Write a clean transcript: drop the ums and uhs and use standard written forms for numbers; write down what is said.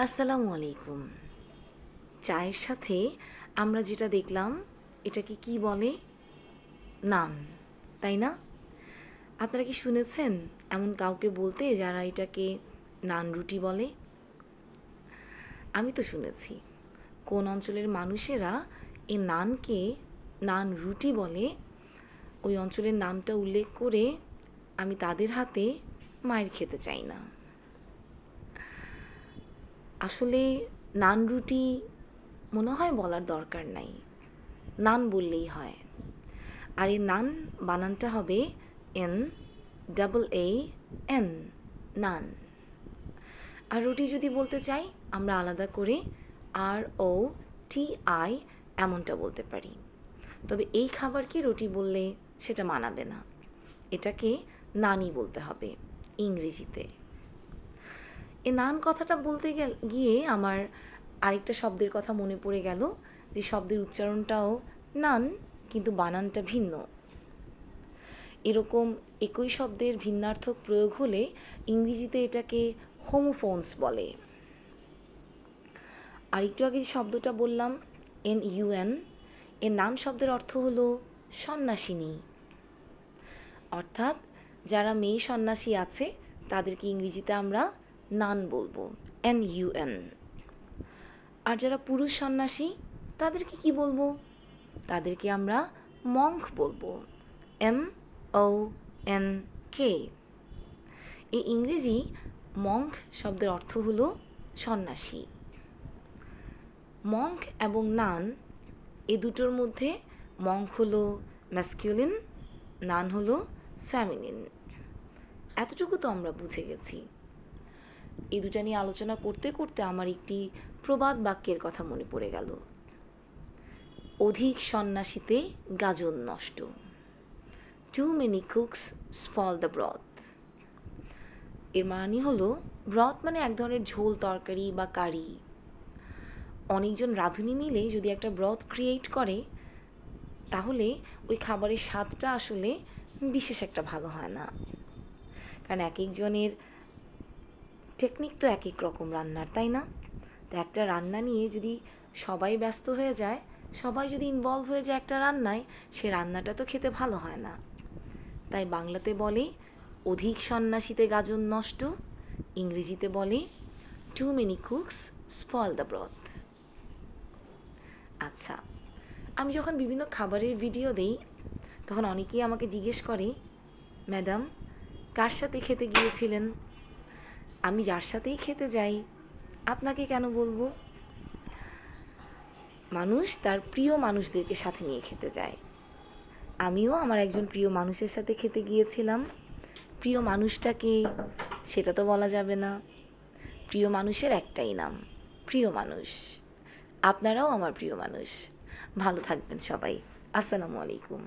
আসসালামু আলাইকুম। চায়ের সাথে আমরা যেটা দেখলাম এটাকে কি বলে? নান, তাই না? আপনারা কি শুনেছেন এমন কাউকে বলতে যারা এটাকে নান রুটি বলে? আমি তো শুনেছি কোন অঞ্চলের মানুষেরা এই নানকে নান রুটি বলে, ওই অঞ্চলের নামটা উল্লেখ করে আমি তাদের হাতে মাইর খেতে চাই না। আসলে নান রুটি মনে হয় বলার দরকার নাই, নান বললেই হয়। আর এই নান বানানটা হবে NAAN, নান। আর রুটি যদি বলতে চাই আমরা আলাদা করে ROTI এমনটা বলতে পারি। তবে এই খাবারকে রুটি বললে সেটা মানাবে না, এটাকে নানই বলতে হবে ইংরেজিতে। এই নান কথাটা বলতে গিয়ে আমার আরেকটা শব্দের কথা মনে পড়ে গেল, যে শব্দের উচ্চারণটাও নান কিন্তু বানানটা ভিন্ন। এরকম একই শব্দের ভিন্নার্থক প্রয়োগ হলে ইংরেজিতে এটাকে হোমোফোনস বলে। আর একটু আগে যে শব্দটা বললাম NUN, এর নান শব্দের অর্থ হলো সন্ন্যাসিনী, অর্থাৎ যারা মেয়ে সন্ন্যাসী আছে তাদেরকে ইংরেজিতে আমরা নান বলবো, NUN। আর যারা পুরুষ সন্ন্যাসী তাদেরকে কি বলবো? তাদেরকে আমরা মঙ্ক বলবো, MONK। এই ইংরেজি মঙ্ক শব্দের অর্থ হলো সন্ন্যাসী। মঙ্ক এবং নান এ দুটোর মধ্যে মঙ্ক হলো ম্যাসকিউলিন, নান হলো ফেমিনিন। এতটুকু তো আমরা বুঝে গেছি। এই দুটা নিয়ে আলোচনা করতে করতে আমার একটি প্রবাদ বাক্যের কথা মনে পড়ে গেল, অধিক সন্ন্যাসীতে গাজন নষ্ট, too many cooks spoil the broth. এর মানে হলো ব্রথ মানে এক ধরনের ঝোল তরকারি বা কারি। অনেকজন রাঁধুনি মিলে যদি একটা ব্রথ ক্রিয়েট করে তাহলে ওই খাবারের স্বাদটা আসলে বিশেষ একটা ভালো হয় না, কারণ এক একজনের টেকনিক তো এক এক রকম রান্নার, তাই না? তো একটা রান্না নিয়ে যদি সবাই ব্যস্ত হয়ে যায়, সবাই যদি ইনভলভ হয়ে যায় একটা রান্নায়, সে রান্নাটা তো খেতে ভালো হয় না। তাই বাংলাতে বলে অধিক সন্ন্যাসীতে গাজন নষ্ট, ইংরেজিতে বলে too many cooks spoil the broth. আচ্ছা, আমি যখন বিভিন্ন খাবারের ভিডিও দেই তখন অনেকেই আমাকে জিজ্ঞেস করে, ম্যাডাম কার সাথে খেতে গিয়েছিলেন? আমি যার সাথেই খেতে যাই আপনাকে কেন বলবো? মানুষ তার প্রিয় মানুষদেরকে সাথে নিয়ে খেতে যায়। আমিও আমার একজন প্রিয় মানুষের সাথে খেতে গিয়েছিলাম। প্রিয় মানুষটাকে সেটা তো বলা যাবে না, প্রিয় মানুষের একটাই নাম, প্রিয় মানুষ। আপনারাও আমার প্রিয় মানুষ। ভালো থাকবেন সবাই। আসসালামু আলাইকুম।